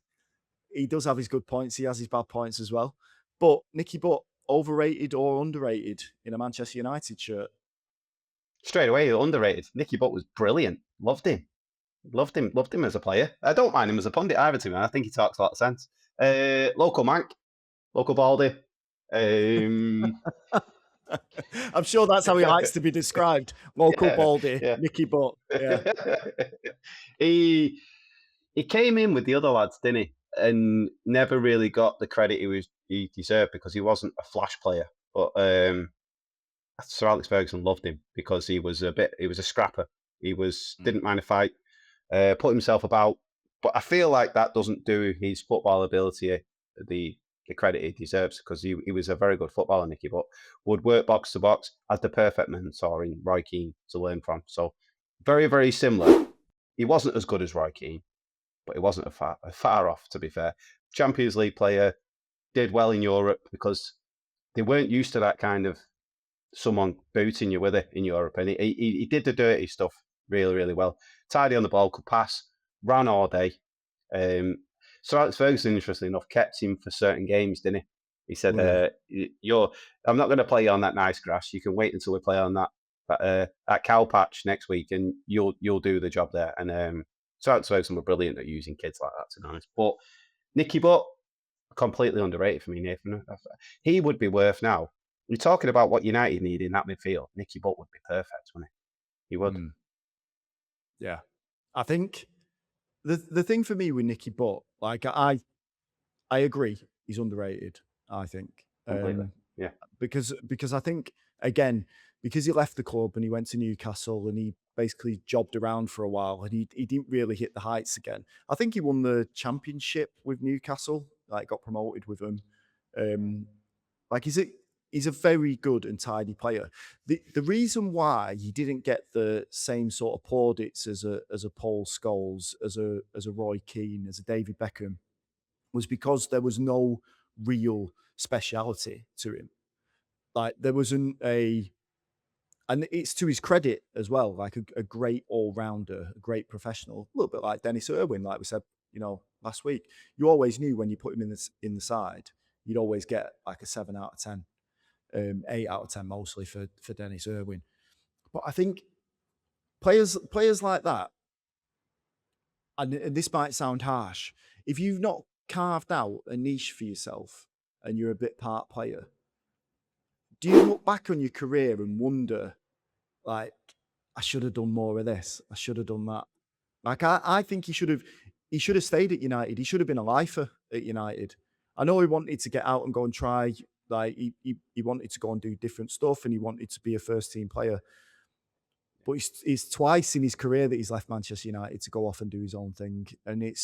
he does have his good points. He has his bad points as well. But Nicky Butt, overrated or underrated in a Manchester United shirt? Straight away, underrated. Nicky Butt was brilliant. Loved him as a player. I don't mind him as a pundit either, to me. I think he talks a lot of sense. Local Mank, local Baldy. I'm sure that's how he likes to be described. Local Baldy, yeah. Nicky Butt. Yeah. He came in with the other lads, didn't he? And never really got the credit he deserved because he wasn't a flash player. But Sir Alex Ferguson loved him because he was a scrapper. He didn't mind a fight, put himself about. But I feel like that doesn't do his football ability the credit he deserves because he was a very good footballer, Nicky, but would work box to box, had the perfect mentor in Roy Keane to learn from. So very, very similar. He wasn't as good as Roy Keane, but he wasn't a far off, to be fair. Champions League player, did well in Europe because they weren't used to that kind of someone booting you with it in Europe. And he did the dirty stuff really, really well. Tidy on the ball, could pass, ran all day. So Alex Ferguson, interestingly enough, kept him for certain games, didn't he? He said, I'm not going to play you on that nice grass. You can wait until we play on that cow patch next week and you'll do the job there. And so Alex Ferguson were brilliant at using kids like that, to be honest. But Nicky Butt, completely underrated for me, Nathan. He would be worth now. You're talking about what United need in that midfield. Nicky Butt would be perfect, wouldn't he? He would. Yeah. I think the thing for me with Nicky Butt, like I agree, he's underrated, I think. Completely. Yeah. Because I think, again, because he left the club and he went to Newcastle and he basically jobbed around for a while and he didn't really hit the heights again. I think he won the championship with Newcastle, like got promoted with them. He's a very good and tidy player. The reason why he didn't get the same sort of plaudits as a Paul Scholes, as a Roy Keane, as a David Beckham, was because there was no real speciality to him. Like there wasn't and it's to his credit as well, like a great all-rounder, a great professional, a little bit like Dennis Irwin, like we said, last week. You always knew when you put him in the side, you'd always get like a 7 out of 10, 8 out of 10 mostly for Dennis Irwin. But I think players like that, and this might sound harsh, if you've not carved out a niche for yourself and you're a bit part player, do you look back on your career and wonder, like, I should have done more of this, I should have done that? Like, I think he should have stayed at United. He should have been a lifer at United. I know he wanted to get out and go and try, like he wanted to go and do different stuff, and he wanted to be a first team player. But it's twice in his career that he's left Manchester United to go off and do his own thing, and it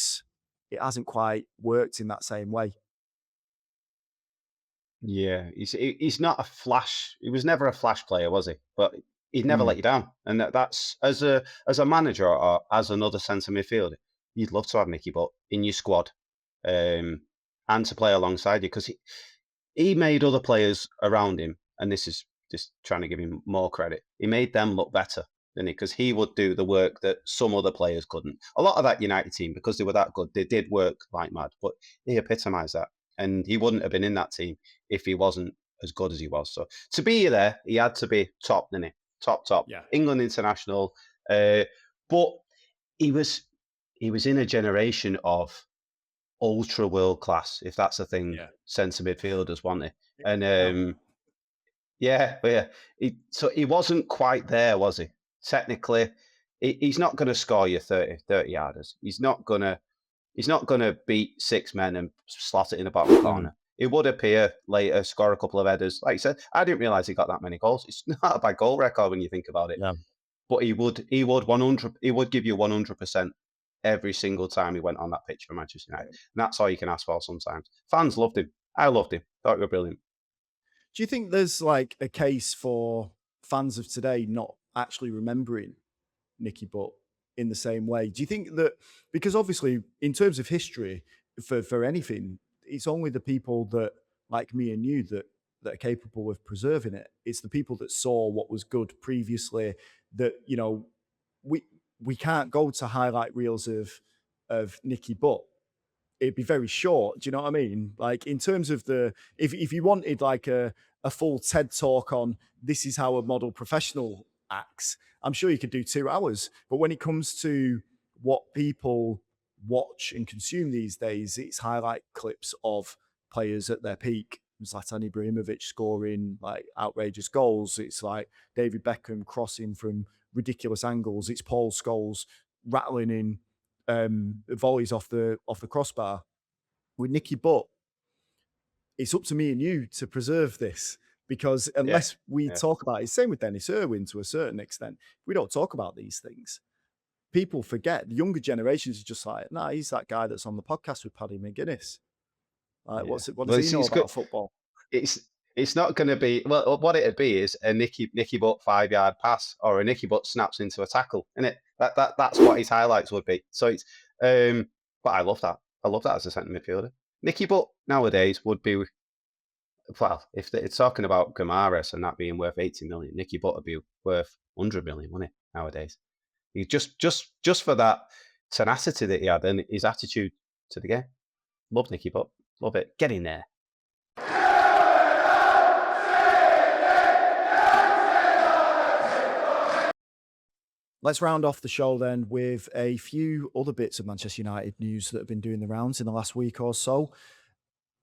hasn't quite worked in that same way. Yeah, he's not a flash. He was never a flash player, was he? But he'd never Mm. let you down, and that's as a manager or as another centre midfielder, you'd love to have Nicky Butt in your squad, and to play alongside you because he made other players around him, and this is just trying to give him more credit. He made them look better, didn't he? Because he would do the work that some other players couldn't. A lot of that United team, because they were that good, they did work like mad, but he epitomised that. And he wouldn't have been in that team if he wasn't as good as he was. So to be there, he had to be top, didn't he? Top, top. Yeah. England international. But he was he was in a generation of ultra world class, if that's a thing Yeah. centre midfielders want it. And Yeah. yeah. So he wasn't quite there, was he? Technically, he's not going to score you 30 yarders. He's not gonna beat six men and slot it in the bottom Mm. corner. It would appear later, score a couple of headers. Like you said, I didn't realise he got that many goals. It's not a bad goal record when you think about it. Yeah. But he would 100. He would give you 100% every single time he went on that pitch for Manchester United. And that's all you can ask for sometimes. Fans loved him. I loved him. Thought he was brilliant. Do you think there's like a case for fans of today not actually remembering Nicky Butt in the same way? Do you think that, because obviously in terms of history for anything, it's only the people that, like me and you, that are capable of preserving it. It's the people that saw what was good previously that, we we can't go to highlight reels of Nicky Butt. It'd be very short. Do you know what I mean? Like, in terms of if you wanted like a full TED talk on this is how a model professional acts, I'm sure you could do 2 hours. But when it comes to what people watch and consume these days, it's highlight clips of players at their peak. Zlatan Ibrahimovic scoring like outrageous goals. It's like David Beckham crossing from ridiculous angles. It's Paul Scholes rattling in volleys off the crossbar. With Nicky Butt, it's up to me and you to preserve this, because Yeah. unless we Yeah. talk about it, same with Dennis Irwin to a certain extent. If we don't talk about these things, people forget. The younger generations are just like, nah, he's that guy that's on the podcast with Paddy McGuinness. Like, Yeah. what does Well, he it's, know it's good. about football? It's it's not going to be well. What it'd be is a Nicky Butt 5 yard pass or a Nicky Butt snaps into a tackle, and that's what his highlights would be. So it's but I love that. I love that as a centre midfielder. Nicky Butt nowadays would be, well, if it's talking about Gamares and that being worth 80 million, Nicky Butt would be worth 100 million, wouldn't it? Nowadays, he just for that tenacity that he had and his attitude to the game. Love Nicky Butt. Love it. Get in there. Let's round off the show then with a few other bits of Manchester United news that have been doing the rounds in the last week or so.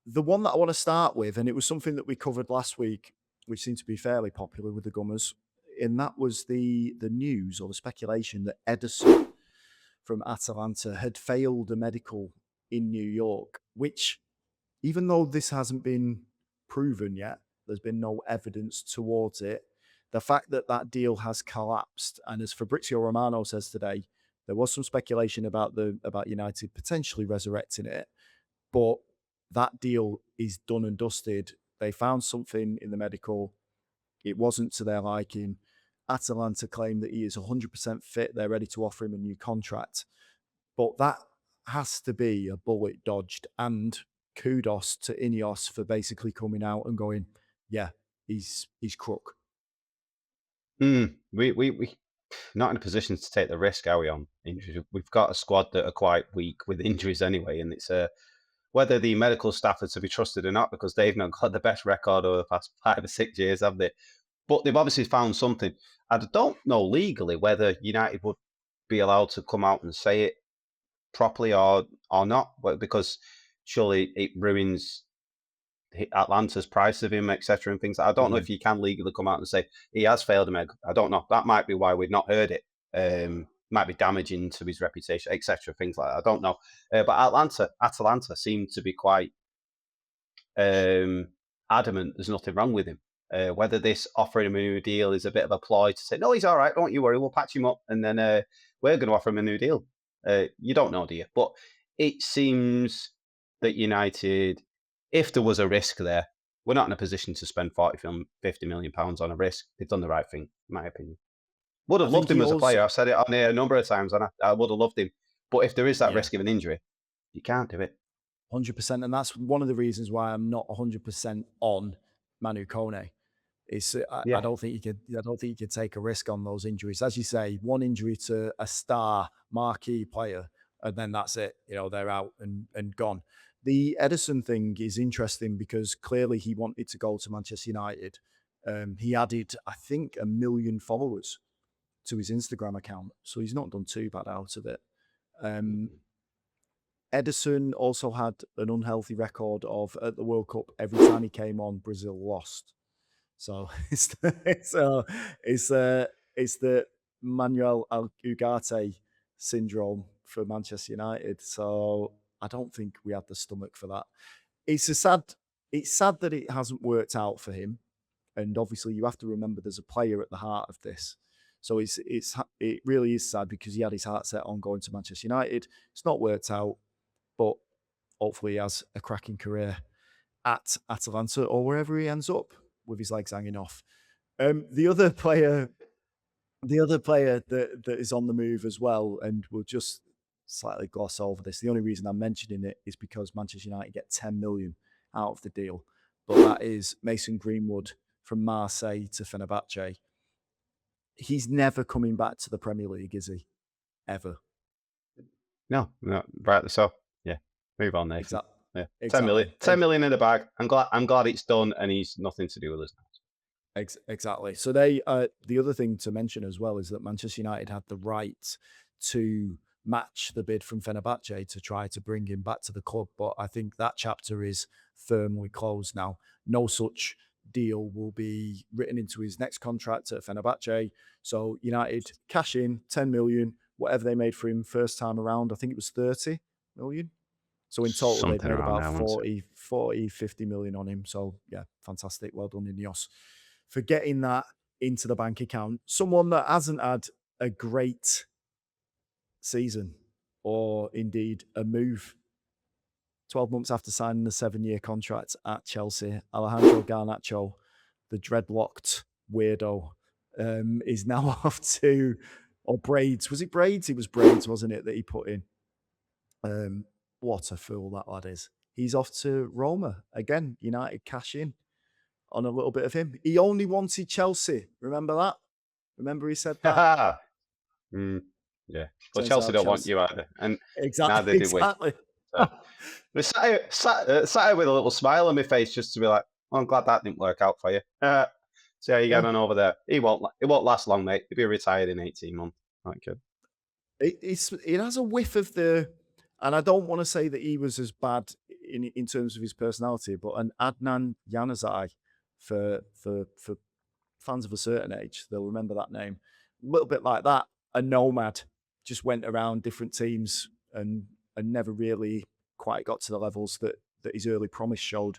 The one that I want to start with, and it was something that we covered last week, which seemed to be fairly popular with the Gummers, and that was the news or the speculation that Ederson from Atalanta had failed a medical in New York, which, even though this hasn't been proven yet, there's been no evidence towards it. The fact that that deal has collapsed, and as Fabrizio Romano says today, there was some speculation about United potentially resurrecting it, but that deal is done and dusted. They found something in the medical. It wasn't to their liking. Atalanta claim that he is 100% fit. They're ready to offer him a new contract. But that has to be a bullet dodged. And kudos to Ineos for basically coming out and going, yeah, he's crook. Mm, we not in a position to take the risk, are we, on injuries? We've got a squad that are quite weak with injuries anyway, and it's whether the medical staff are to be trusted or not, because they've not got the best record over the past 5 or 6 years, have they? But they've obviously found something. I don't know legally whether United would be allowed to come out and say it properly or not, because surely it ruins Atlanta's price of him, etc., and things. I don't know if you can legally come out and say he has failed him. I don't know. That might be why we've not heard it. Might be damaging to his reputation, etc. Things like that. I don't know. But Atalanta seemed to be quite adamant there's nothing wrong with him. Whether this offering him a new deal is a bit of a ploy to say, no, he's all right, don't you worry, we'll patch him up, and then we're going to offer him a new deal. You don't know, do you? But it seems that United, if there was a risk there, we're not in a position to spend 50 million pounds on a risk. They've done the right thing, in my opinion. Would have loved him as a player. I've said it on here a number of times, and I would have loved him. But if there is that risk of an injury, you can't do it. 100%, and that's one of the reasons why I'm not 100% on Manu Kone. I don't think you could take a risk on those injuries. As you say, one injury to a star marquee player, and then that's it. They're out and gone. The Ederson thing is interesting because clearly he wanted to go to Manchester United. He added, I think, 1 million followers to his Instagram account, so he's not done too bad out of it. Ederson also had an unhealthy record of, at the World Cup, every time he came on, Brazil lost. So it's the Manuel Ugarte syndrome for Manchester United. So I don't think we had the stomach for that. It's sad that it hasn't worked out for him. And obviously, you have to remember there's a player at the heart of this. So it really is sad because he had his heart set on going to Manchester United. It's not worked out, but hopefully he has a cracking career at Atalanta or wherever he ends up with his legs hanging off. The other player that is on the move as well, and we'll just slightly gloss over this. The only reason I'm mentioning it is because Manchester United get 10 million out of the deal, but that is Mason Greenwood from Marseille to Fenerbahce. He's never coming back to the Premier League, is he? Ever? No, rightly so. Yeah, move on, Nathan. Exactly. Yeah, 10 million, 10 million in the bag. I'm glad it's done, and he's nothing to do with us now. Exactly. So the other thing to mention as well is that Manchester United had the right to match the bid from Fenerbahce to try to bring him back to the club, but I think that chapter is firmly closed now. No such deal will be written into his next contract at Fenerbahce. So United cash in 10 million, whatever they made for him first time around. I think it was 30 million. So in total, they've made about 40, 50 million on him. So yeah, fantastic. Well done, Ineos, for getting that into the bank account. Someone that hasn't had a great season or indeed a move. 12 months after signing a 7-year contract at Chelsea, Alejandro Garnacho, the dreadlocked weirdo, is now off to, or braids. Was it braids? It was braids, wasn't it, that he put in? What a fool that lad is. He's off to Roma. Again, United cash in on a little bit of him. He only wanted Chelsea. Remember that? Remember he said that? Yeah. Well, Chelsea don't want you either. And exactly. neither did we. So, we sat here with a little smile on my face just to be like, oh, I'm glad that didn't work out for you. See how you get on over there. It won't last long, mate. He'll be retired in 18 months. That kid. It has a whiff of and I don't want to say that he was as bad in terms of his personality, but an Adnan Januzaj for fans of a certain age, they'll remember that name. A little bit like that, a nomad, just went around different teams and never really quite got to the levels that his early promise showed.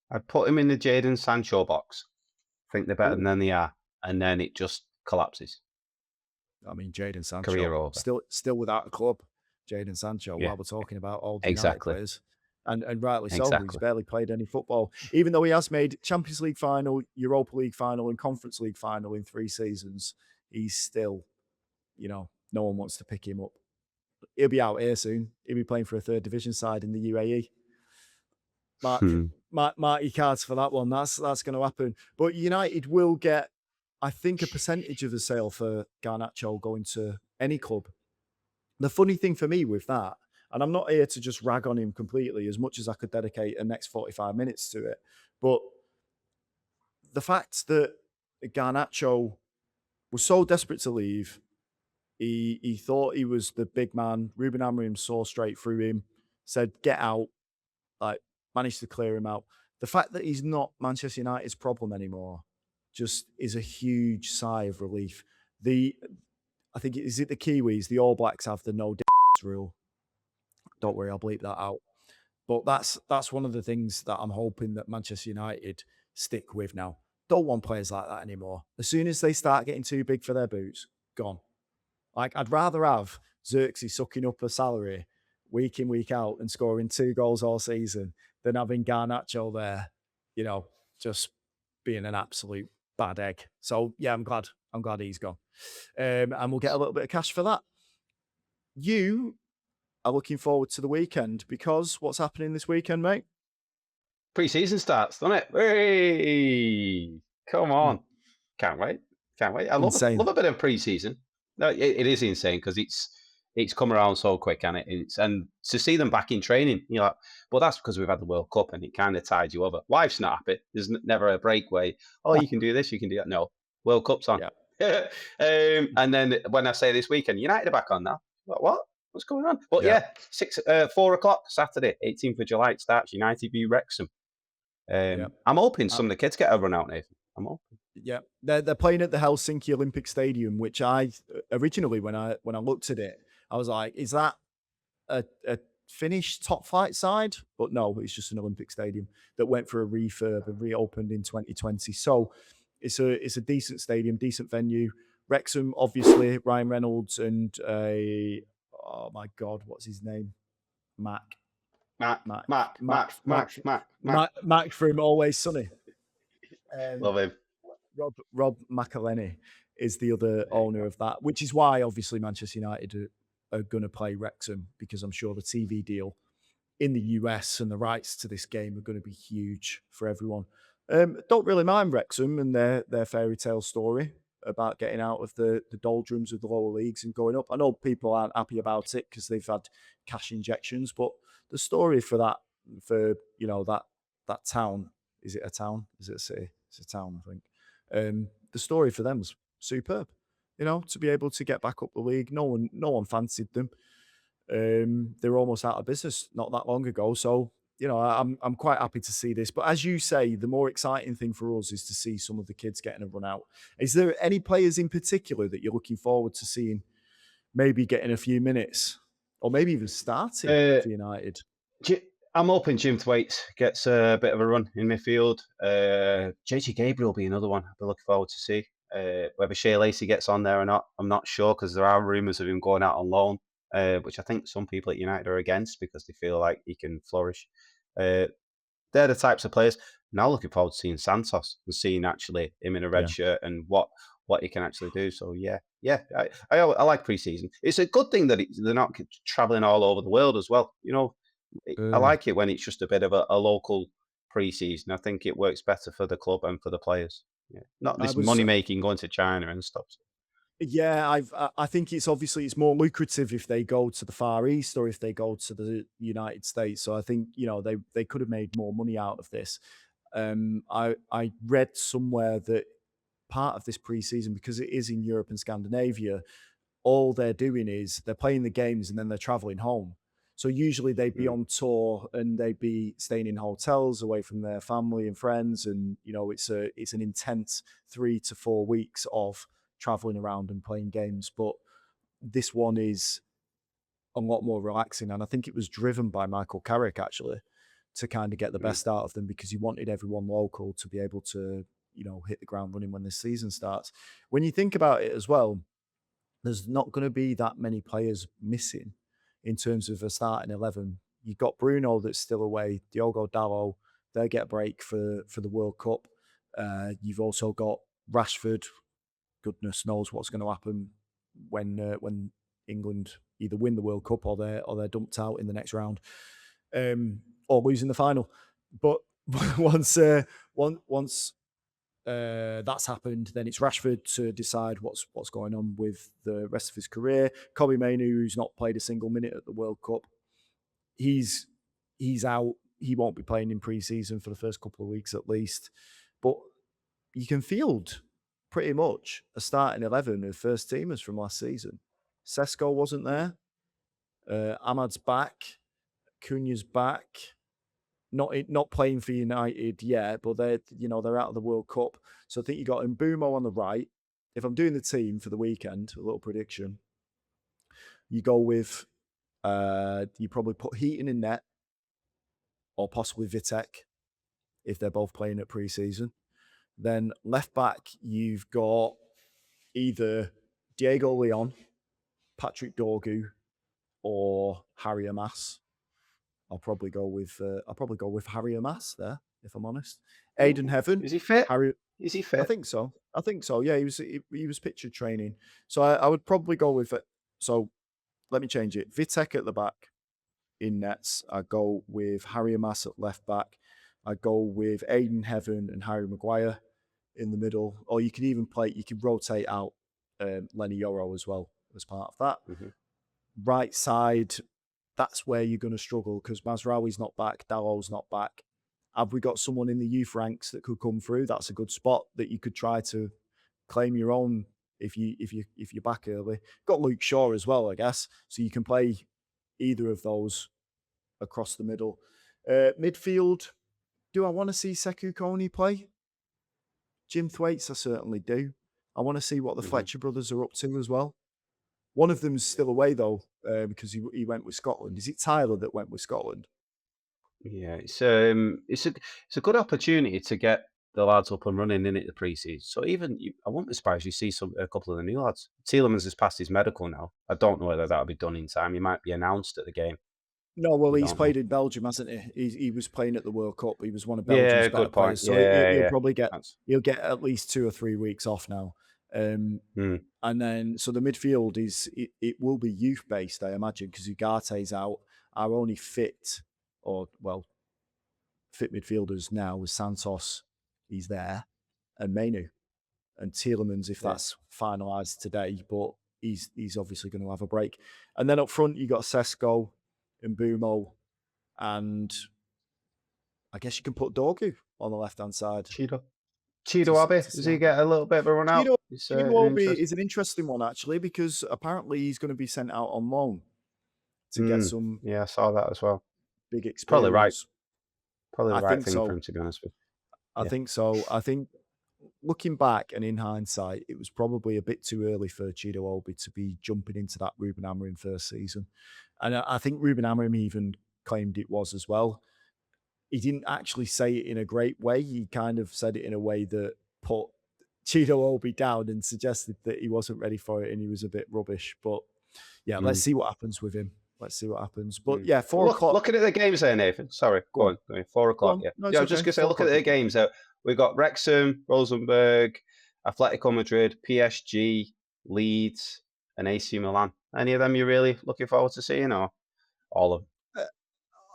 I'd put him in the Jadon Sancho box. Think they're better than they are, and then it just collapses. I mean, Jadon Sancho, career over. Still without a club. Jadon Sancho, while we're talking about old United players. And rightly so, he's barely played any football. Even though he has made Champions League final, Europa League final, and Conference League final in 3 seasons, he's still, no one wants to pick him up. He'll be out here soon. He'll be playing for a 3rd division side in the UAE. Mark your cards for that one. That's going to happen. But United will get I think a percentage of the sale for Garnacho going to any club. The funny thing for me with that, and I'm not here to just rag on him completely as much as I could dedicate the next 45 minutes to it, but the fact that Garnacho was so desperate to leave, he thought he was the big man. Ruben Amorim saw straight through him, said, get out, like managed to clear him out. The fact that he's not Manchester United's problem anymore just is a huge sigh of relief. I think is it the Kiwis, the All Blacks have the no rule. Don't worry, I'll bleep that out. But that's one of the things that I'm hoping that Manchester United stick with now. Don't want players like that anymore. As soon as they start getting too big for their boots, gone. Like I'd rather have Xerxes sucking up a salary week in, week out and scoring 2 goals all season than having Garnacho there, just being an absolute bad egg. So yeah, I'm glad he's gone. And we'll get a little bit of cash for that. You are looking forward to the weekend because what's happening this weekend, mate? Pre-season starts, doesn't it? Hey, come on. Can't wait. I Insane. love a bit of pre-season. No, it is insane because it's come around so quick, and and to see them back in training, you're like, well, that's because we've had the World Cup and it kind of tied you over. Wife's not happy. There's never a break where, oh, you can do this, you can do that. No, World Cup's on. Yeah. And then when I say this weekend, United are back on now. Like, what? What's going on? But yeah, 4 o'clock Saturday, 18th of July, it starts. United v Wrexham. I'm hoping some of the kids get a run out, Nathan. I'm hoping. Yeah, they're playing at the Helsinki Olympic Stadium, which I originally when I looked at it, I was like, is that a Finnish top flight side? But no, it's just an Olympic stadium that went for a refurb and reopened in 2020. So it's a decent stadium, decent venue. Wrexham, obviously, Ryan Reynolds and oh my God, what's his name? Mac from Always Sunny. Love him. Rob McElhenney is the other owner of that, which is why obviously Manchester United are going to play Wrexham, because I'm sure the TV deal in the US and the rights to this game are going to be huge for everyone. Don't really mind Wrexham and their fairy tale story about getting out of the doldrums of the lower leagues and going up. I know people aren't happy about it because they've had cash injections, but the story for that town, is it a town? Is it a city? It's a town, I think. The story for them was superb. To be able to get back up the league, no one fancied them. They were almost out of business not that long ago. So, I'm quite happy to see this. But as you say, the more exciting thing for us is to see some of the kids getting a run out. Is there any players in particular that you're looking forward to seeing maybe getting a few minutes or maybe even starting for United? I'm hoping Jim Thwaite gets a bit of a run in midfield. JJ Gabriel will be another one I'll be looking forward to see. Whether Shea Lacey gets on there or not, I'm not sure, because there are rumours of him going out on loan, which I think some people at United are against because they feel like he can flourish. They're the types of players. Now looking forward to seeing Santos and seeing actually him in a red shirt and what he can actually do. So I like pre-season. It's a good thing that they're not travelling all over the world as well. I like it when it's just a bit of a local pre-season. I think it works better for the club and for the players. Yeah, not this money making going to China and stuff. Yeah, I think it's more lucrative if they go to the Far East or if they go to the United States. So I think they could have made more money out of this. I read somewhere that part of this preseason, because it is in Europe and Scandinavia, all they're doing is they're playing the games and then they're traveling home. So usually they'd be on tour and they'd be staying in hotels away from their family and friends, and it's an intense 3 to 4 weeks of traveling around and playing games. But this one is a lot more relaxing, and I think it was driven by Michael Carrick actually to kind of get the best out of them, because he wanted everyone local to be able to hit the ground running when the season starts. When you think about it as well, there's not going to be that many players missing in terms of a starting 11. You've got Bruno that's still away, Diogo Dalot, they get a break for the World Cup. You've also got Rashford. Goodness knows what's going to happen when England either win the World Cup or they're dumped out in the next round, or losing the final. But once That's happened. Then it's Rashford to decide what's going on with the rest of his career. Kobe Mainoo, who's not played a single minute at the World Cup, he's out. He won't be playing in pre-season for the first couple of weeks at least. But you can field pretty much a starting 11 of first teamers from last season. Sesko wasn't there. Ahmad's back. Cunha's back. Not playing for United yet, but they're out of the World Cup. So I think you got Mbumo on the right. If I'm doing the team for the weekend, a little prediction, you go with you probably put Heaton in net or possibly Vitek if they're both playing at pre-season. Then left back, you've got either Diego Leon, Patrick Dorgu, or Harry Amas. I'll probably go with Harry Amas there, if I'm honest. Aiden Heaven. Is he fit? Harry, Is he I fit? think so. Yeah, he was pictured training. So I would probably go with it. So let me change it. Vitek at the back in nets. I go with Harry Amas at left back. I go with Aiden Heaven and Harry Maguire in the middle. Or you can rotate out Lenny Yoro as well as part of that. Mm-hmm. Right side, that's where you're going to struggle because Mazraoui's not back, Dallow's not back. Have we got someone in the youth ranks that could come through? That's a good spot that you could try to claim your own if you're back early. Got Luke Shaw as well, I guess, so you can play either of those across the middle. Midfield, do I want to see Sekou Kone play? Jim Thwaites, I certainly do. I want to see what the Fletcher brothers are up to as well. One of them's still away though, because he went with Scotland. Is it Tyler that went with Scotland? Yeah, it's a good opportunity to get the lads up and running in it the pre-season. So I wouldn't be surprised you see a couple of the new lads. Tielemans has passed his medical now. I don't know whether that'll be done in time. He might be announced at the game. No, well, We he's don't know. played in Belgium, hasn't he? He was playing at the World Cup. He was one of Yeah, Belgium's better good point. players, so he'll Yeah, probably get That's, at least 2 or 3 weeks off now. And then so the midfield it will be youth based, I imagine, because Ugate's out. Our only fit midfielders now with Santos, he's there, and Mainoo and Tielemans if yeah. that's finalised today, but he's obviously going to have a break. And then up front you got Sesko and Bumo, and I guess you can put Dorgu on the left hand side. Chido Abbey, does he get a little bit of a run out? Cheeto It's Obi interest. is an interesting one actually because apparently he's going to be sent out on loan to get some Yeah, I saw that as well. big Probably right. experience. Probably the I right think thing for so. him, to be honest with I you. think so. I think looking back and in hindsight, it was probably a bit too early for Chido Obi to be jumping into that Ruben Amorim first season. And I think Ruben Amorim even claimed it was as well. He didn't actually say it in a great way. He kind of said it in a way that put Chido Obi down and suggested that he wasn't ready for it and he was a bit rubbish. But yeah, let's see what happens with him. Let's see what happens. But yeah, 4 o'clock. Looking at the games there, Nathan. Sorry, go on. 4 o'clock. On. Yeah, No, it's yeah. I was just okay. gonna say, 4 look at o'clock. the games. We've got Wrexham, Rosenborg, Atletico Madrid, PSG, Leeds, and AC Milan. Any of them you're really looking forward to seeing, or all of them?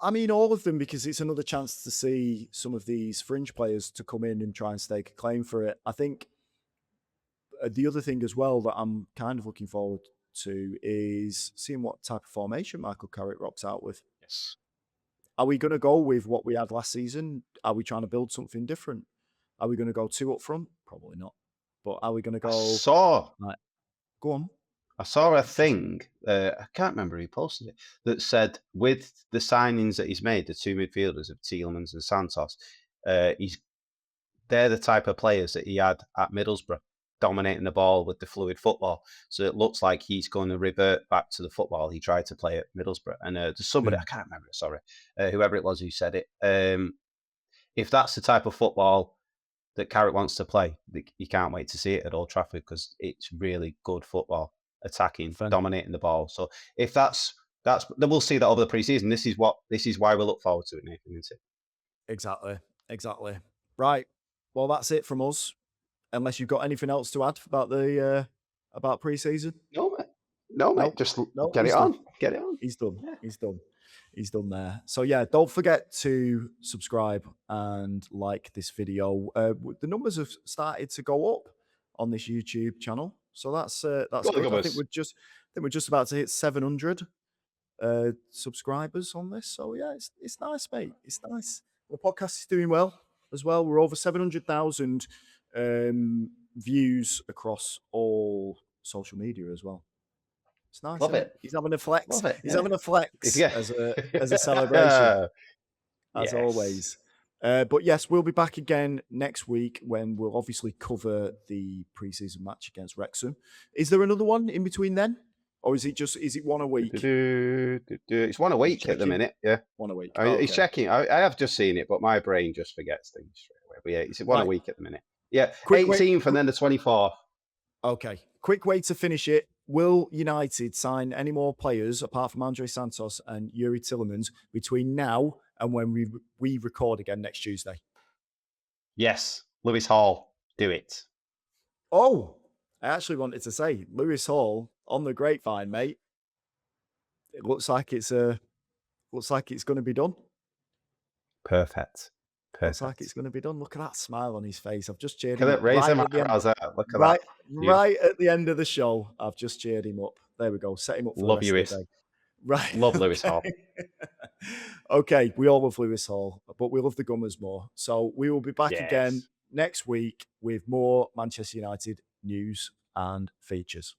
I mean, all of them, because it's another chance to see some of these fringe players to come in and try and stake a claim for it. I think the other thing as well that I'm kind of looking forward to is seeing what type of formation Michael Carrick rocks out with. Yes. Are we going to go with what we had last season? Are we trying to build something different? Are we going to go 2 up front? Probably not. But are we going to go? Go on. I saw a thing, I can't remember who posted it, that said with the signings that he's made, the two midfielders of Tielemans and Santos, they're the type of players that he had at Middlesbrough, dominating the ball with the fluid football. So it looks like he's going to revert back to the football he tried to play at Middlesbrough. And there's somebody, I can't remember, sorry, whoever it was who said it. If that's the type of football that Carrick wants to play, you can't wait to see it at Old Trafford because it's really good football. Attacking, dominating the ball. So if that's then we'll see that over the preseason. This is why we look forward to it, Nathan, isn't it? Exactly. Right. Well, that's it from us. Unless you've got anything else to add about the about preseason. No, mate. No, mate, No, just no, get it he's done. on. Get it on. He's done. Yeah. He's done. He's done there. So yeah, don't forget to subscribe and like this video. The numbers have started to go up on this YouTube channel, so that's Go the good. I Gubbers. think we're just about to hit 700 subscribers on this. So yeah, it's nice, mate. It's nice. The podcast is doing well as well. We're over 700,000 views across all social media as well. It's nice, Love isn't it. it? He's having a flex. Love it. He's Yeah. having a flex Yeah. as a celebration, as Yes. always. But yes, we'll be back again next week when we'll obviously cover the preseason match against Wrexham. Is there another one in between then? Or is it one a week? It's one a week at the minute. Yeah. One a week. I mean, Okay. he's checking. I have just seen it, but my brain just forgets things straight away. But yeah, it's one a Right. week at the minute. Yeah. Quick way- 18th and then the 24th. Okay. Quick way to finish it. Will United sign any more players apart from Andrey Santos and Youri Tielemans between now and when we record again next Tuesday? Yes. Lewis Hall. Do it. Oh, I actually wanted to say Lewis Hall on the grapevine, mate. It looks like it's going to be done. Perfect. Looks like it's going to be done. Look at that smile on his face. I've just cheered Look him at up. it. Raise right them at the end. eyebrows out. Look at Right, that. right at the end of the show, I've just cheered him up. There we go. Set him up for Love the rest of the day. Right. Love Lewis Hall. Okay, we all love Lewis Hall, but we love the Gummers more. So we will be back again Yes. next week with more Manchester United news and features.